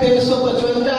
355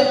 1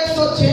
106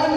1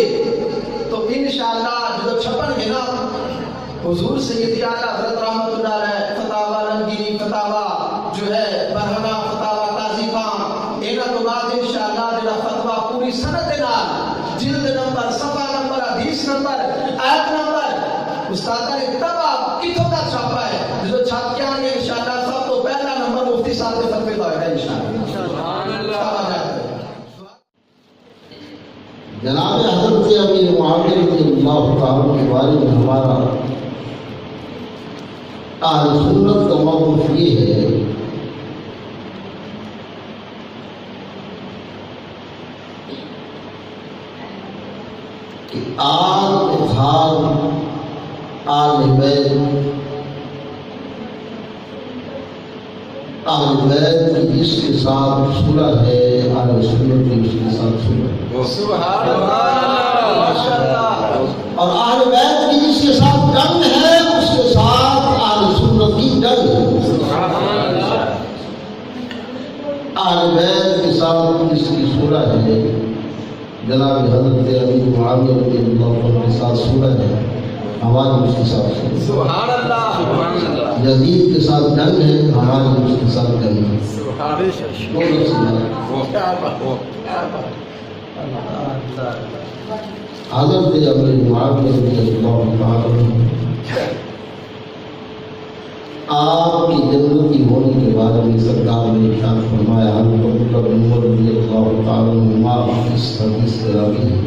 گے تو انشاءاللہ جو چھپن گے نا حضور سیدی اعلیٰ حضرت رحمت اللہ علیہ فتاوی رنگینی فتاوی جو ہے برہنہ فتاوی قاضی خان اینا تو بعد انشاءاللہ جڑا فتویٰ پوری سند نال جلد نمبر صفحہ نمبر حدیث نمبر آیت نمبر استاد نے تبا کتوں کا چھاپا ہے جو چھاپ کے آنے انشاءاللہ سب تو پہلا نمبر مفتی صاحب کے فتوے کا ہے انشاءاللہ سبحان اللہ. جناب حضرت امیر معاویہ رضی اللہ تعالیٰ کے بارے میں ہمارا اہل سنت کا موقف یہ ہے کہ آل اتحاد آل بیت کی جس کے ساتھ صلح ہے اہل سنت کی اس کے ساتھ صلح ہے. سبحان اللہ ماشاءاللہ. اور اہل بیت کی جس کے ساتھ جنگ ہے اس کے ساتھ اہل سنت کی جنگ ہے. سبحان اللہ. اہل بیت کے ساتھ جس کی صلح ہے جناب حضرت امیر معاویہ رضی اللہ عنہ کے ساتھ صلح ہے ہماری اس کے ساتھ صلح ہے. سبحان اللہ سبحان اللہ. یزید کے ساتھ جنگ ہے ہماری اس کے ساتھ جنگ ہے. سبحان حضرت امیر معاویہ رضی اللہ عنہ آپ کی جنتی ہونے کے بارے میں سرکار نے ارشاد فرمایا حضرت عمر رضی اللہ تعالیٰ عنہ اس حدیث سے راوی ہے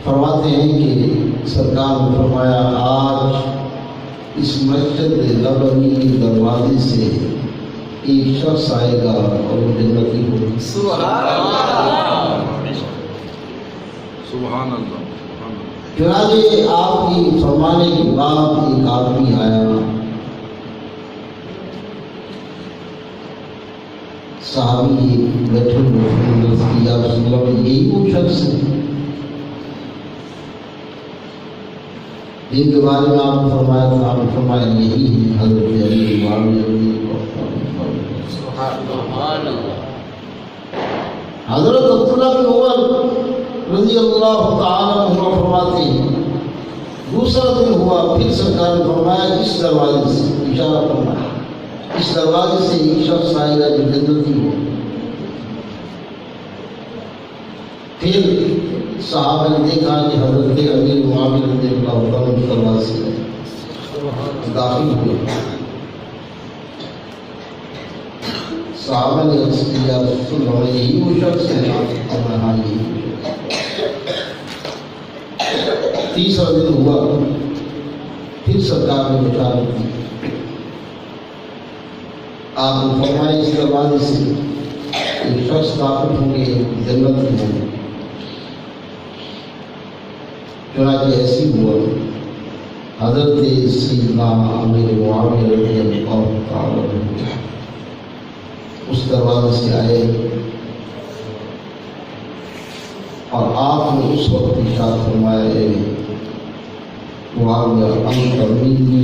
فرماتے ہیں کہ سرکار نے فرمایا آج اس مسجد لبنی دروازے سے ایک شخص آئے گا اور وہ جنتی ہوگا. سبحان اللہ سبحان اللہ. چنانچہ آپ کی فرمانے کے بعد ایک آدمی آیا صحابی بیٹھے ہوئے یا رسول اللہ یہی وہ شخص ہے جن کے بارے میں آپ نے فرمایا تھا. آپ نے فرمایا یہی ہے حضرت علی معاویہ. حضرت عبداللہ بن عمر رضی اللہ تعالیٰ عنہ فرماتے ہیں دوسرا دن ہوا پھر سرکار نے فرمایا اس دروازے سے اشارہ فرمایا اس دروازے سے ایک شخص آئے گا جو جنتی ہو. پھر صحابہ نے دیکھا کہ حضرت امیر معاویہ رضی اللہ عنہ اس دروازے سے داخل ہوئے. صحابہ نے عرض کیا رسول اللہ یہی وہ شخص ہے. ہاں یہی. تیسرا دن ہوا پھر سرکار نے بشارت دی. آپ نے فرمایا اس دروازے سے ایک شخص داخل ہوں گے جنت میں ہوں گے. چنانچہ ایسی ہوا حضرت سیدنا امیر معاویہ رضی اللہ تعالیٰ عنہ اس دروازے سے آئے اور آپ نے اس وقت ارشاد فرمایا معاویہ انت منی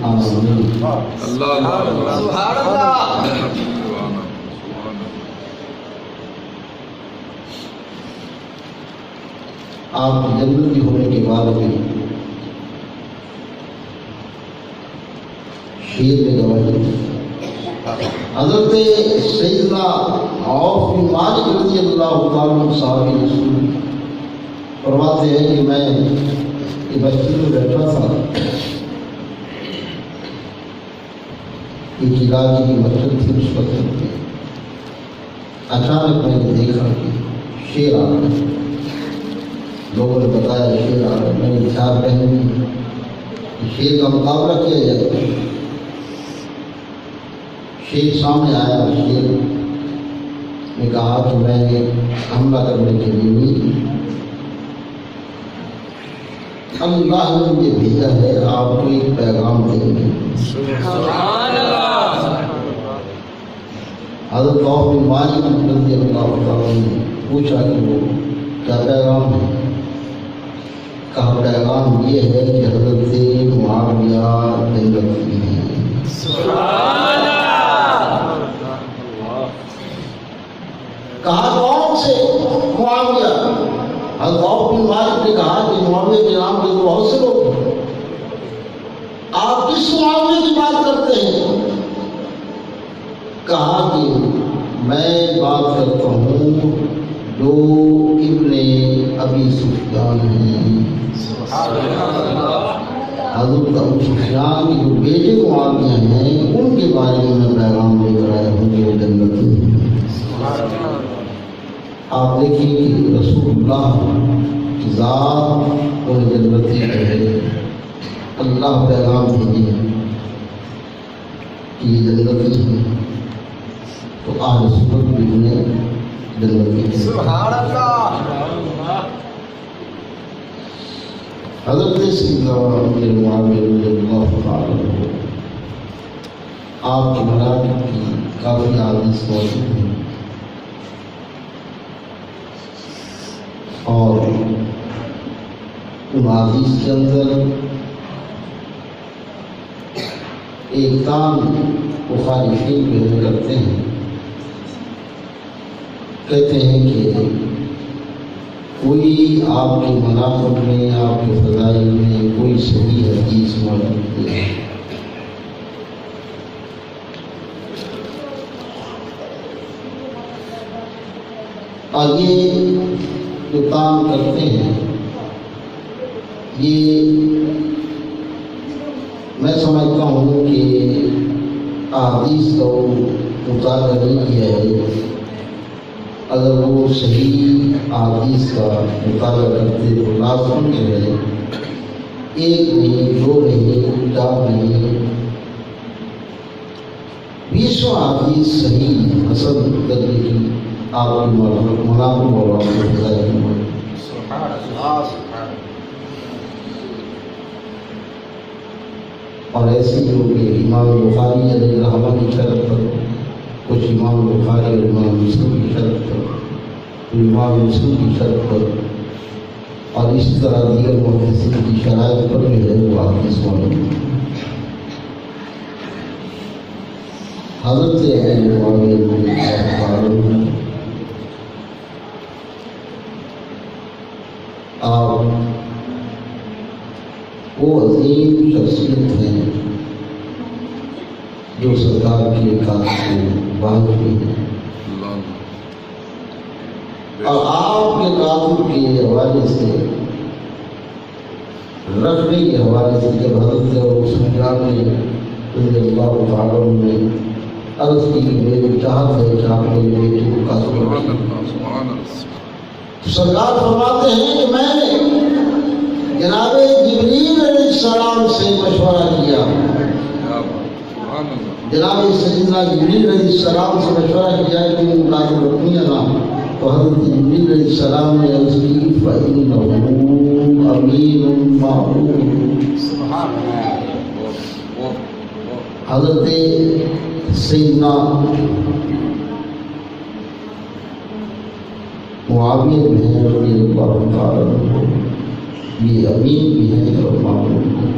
انا منک. اللہ سبحان اللہ. آپ کی جنتی ہونے کے بارے میں شیر میں گواہی دی. حضرت سیدنا عوف بن مالک رضی اللہ تعالیٰ عنہ صحابی رسول فرماتے ہیں کہ میں مسجد میں بیٹھا تھا. ایک علاقے کی مسجد تھی اس وقت میں اچانک میں نے دیکھا کہ شیر آ رہا ہے. لوگوں نے بتایا شیر آ رہا ہے. میں نے خیال پہنی شیر کا مقابلہ کیا جائے. شیر سامنے آیا. شیر نے کہا کہ میں نے حملہ کرنے کے لیے نہیں اللہ نے مجھے بھیجا ہے آپ کو ایک پیغام دیں گے. سبحان اللہ. حضرت عوف بن مالک رضی اللہ تعالیٰ نے پوچھا کہ وہ کیا پیغام ہے. کہا پیغام یہ ہے کہ حضرت معاویہ جنت میں ہیں. سبحان اللہ. کہا کون سے؟ معاویہ، حضرت عوف بن مالک نے کہا کہ معاویہ کے نام کے تو بہت سے لوگ ہیں، آپ کس معاویہ کی بات کرتے ہیں؟ کہا کہ میں بات کرتا ہوں جو ابن ابی سفیان ہیں، حضرت ابو سفیان کے جو بیٹے معاویہ ہیں ان کے بارے میں پیغام لے کر آیا ہوں جو جنتی ہیں۔ آپ دیکھیں کہ رسول اللہ کی ذات اور جنتی ہے، اللہ پیغام بھیجے کہ یہ جنتی ہیں، تو آج سنت بھی انہیں جنتی ہے۔ سبحان اللہ۔ حضرت سیدنا امیر معاویہ رضی اللہ تعالیٰ عنہ آپ کی ملائکت کی کافی حدیث موجود ہیں، اور ان حدیث کے اندر ایک کام مخالفین بھی کرتے ہیں، کہتے ہیں کہ کوئی آپ کے منافق میں، آپ کے فضائل میں کوئی صحیح حدیث موجود نہیں ہے۔ اور یہ جو کام کرتے ہیں یہ میں سمجھتا ہوں کہ احادیث کا مطالعہ نہیں کیا ہے۔ اگر وہ صحیح احادیث کا مطالعہ کرتے تو لازم جو ہے ایک نہیں، دو نہیں، چار نہیں، 20 احادیث صحیح حسن کرنے کی آپ کی منافع اور آپ کو بتائی ہے۔ اور ایسی جو کہ امام بخاری علیہ رحمہ کی شرط پر، کچھ امام بخاری اور امام مسلم کی شرط پر، کچھ امام مسلم کی شرط پر، اور اسی طرح دیگر محدثین کی شرائط پر بھی ہے وہ حدیث موجود ہے۔ حضرت معاویہ رضی اللہ تعالیٰ عنہ آپ وہ عظیم شخصیت ہیں جو سرکار کے کاج میں باز ہوئی ہے، اور آپ کے قاتل کے حوالے سے رکھنے کے حوالے سے جب حضرت ابو سفیان نے رضی اللہ تعالیٰ عنہ نے عرض کی کہ میری چاہت ہے کہ آپ میرے بیٹے کو قاتل رکھیں، تو سرکار فرماتے ہیں کہ میں نے جناب جبریل علیہ السلام سے مشورہ کیا، جناب سیدنا جبریل علیہ السلام سے مشورہ کیا کہ وہ قاتل رکھوں یا نہ، تو حضرت جبریل علیہ السلام نے عرض کی فَإِنَّهُ أَمِينٌ مَّعْرُوفٌ۔ حضرت سیدنا معاویہ جو ہیں رضی اللہ تعالیٰ عنہ یہ امین بھی ہیں اور معمول بھی ہیں،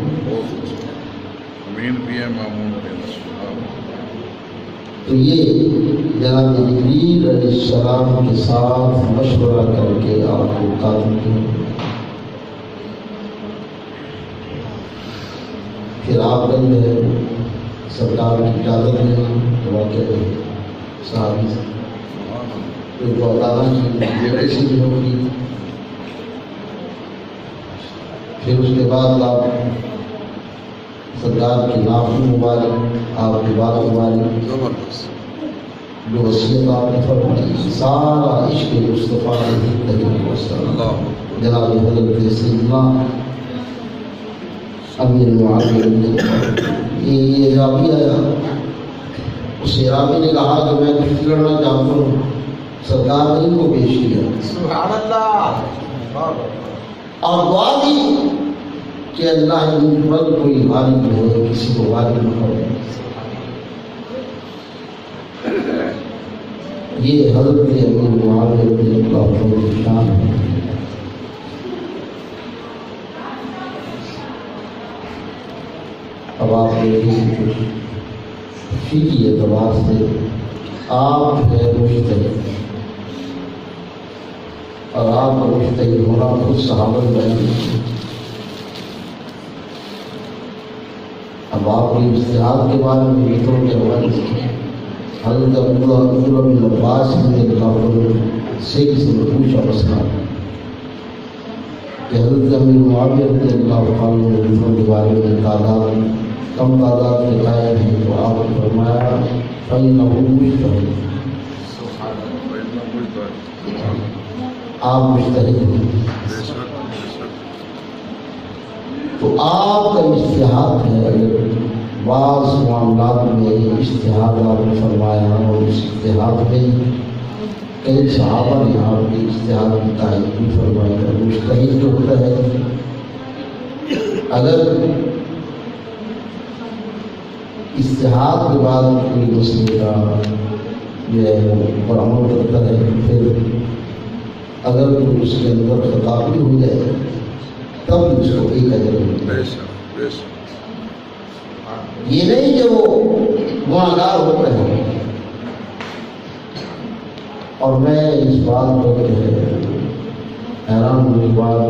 امین بھی ہے، معمول بھی ہے۔ تو یہ جناب جبریل علیہ السلام کے ساتھ مشورہ کر کے آپ کو قاتل کیا، پھر آپ نے جو ہے سرکار کی اجازت میں واقع صحابی سے تو اللہ کی بیٹے سے بھی ہوگی، پھر اس کے بعد آپ سرکار کے نافذ مبارک، آپ کی بات مبارک، جو وصیت آپ نے فرمائی، سارا عشق مصطفیٰ علیہ وسلم جناب حضرت سیدنا امیر معاویہ نے یہ راوی آیا، اس راوی نے کہا کہ میں کچھ کرنا چاہتا ہوں، سرکار نے ان کو پیش کیا، سبحان اللہ، اور دعا دی کہ اللہ ان پر کوئی غالب ہو، کسی کو غالب نہ ہو۔ یہ حضرت امیر معاویہ رضی اللہ عنہ کی شان ہے۔ اب آپ دیکھیں کچھ فقہی اعتبار سے آپ ہے مجتہد، اور آپ کا مجتہد ہونا خود صحابہ بیان. اب آپ کے اجتہاد کے بارے میں بیتوں کے حوالے سے حضرت عبداللہ بن عباس رضی اللہ عنہ سے کسی نے پوچھا مسئلہ کہ حضرت امیر معاویہ رضی اللہ عنہ بیتوں کے بارے میں تعداد کم تعداد کے قائم ہیں تو آپ نے فرمایا فَإِنَّهُ مُجْتَهِدٌ، آپ مجتہد ہیں. تو آپ کا اجتہاد ہے. اگر بعض معاملات میں اجتہاد آپ نے فرمایا اور اس اجتہاد میں کئی صحابہ نے آپ کے اجتہاد کی تائید بھی فرمائی ہے. مجتہد جو ہوتا ہے اگر اجتہاد کے بعد کوئی مسئلے کا جو ہے وہ پر عمل کرتا ہے پھر اگر کوئی اس کے اندر خطا بھی ہو جائے تب اس کو ایک اجر ملتا ہے. یہ نہیں کہ وہ گناہگار ہوتا ہے. اور میں اس بات پر جو ہے حیران ہونے کے بعد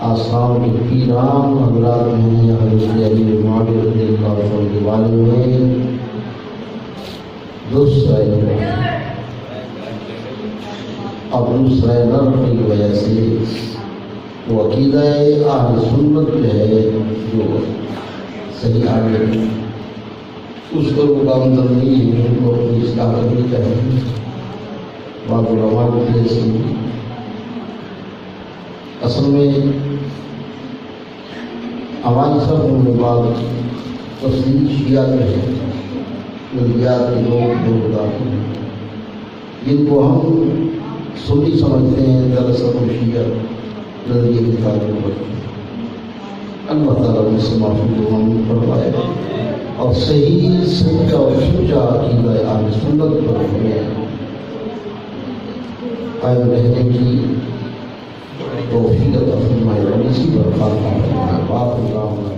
آسام کے پیران حضرات میں حضرت علی معاویہ رضی اللہ عنہ کے بارے میں درست رائے ہے. اور درست رائے نہ رکھنے کی وجہ سے وہ عقیدہ اہل سنت جو ہے جو صحیح آگے اس پر وہ گامزن نہیں ہے. ان کو اپنی اصلاح کرنی چاہیے. بعض علماء کی جیسی اصل میں ہماری سب ہونے بعد تفصیلی شیعہ جو ہے نظریات کے لوگ جو بتاتے ہیں جن کو ہم سنی سمجھتے ہیں دراصل وہ شیعہ نظریے کے تعلق رکھتے ہیں. اللہ تعالیٰ نے سے معافی کو ہم فرمائے اور صحیح سچا اور سچا عقیدہ اہل سنت پر ہمیں قائم رہنے کی توفیق عطا فرمائے اور اسی پر خاتمہ فرمائے.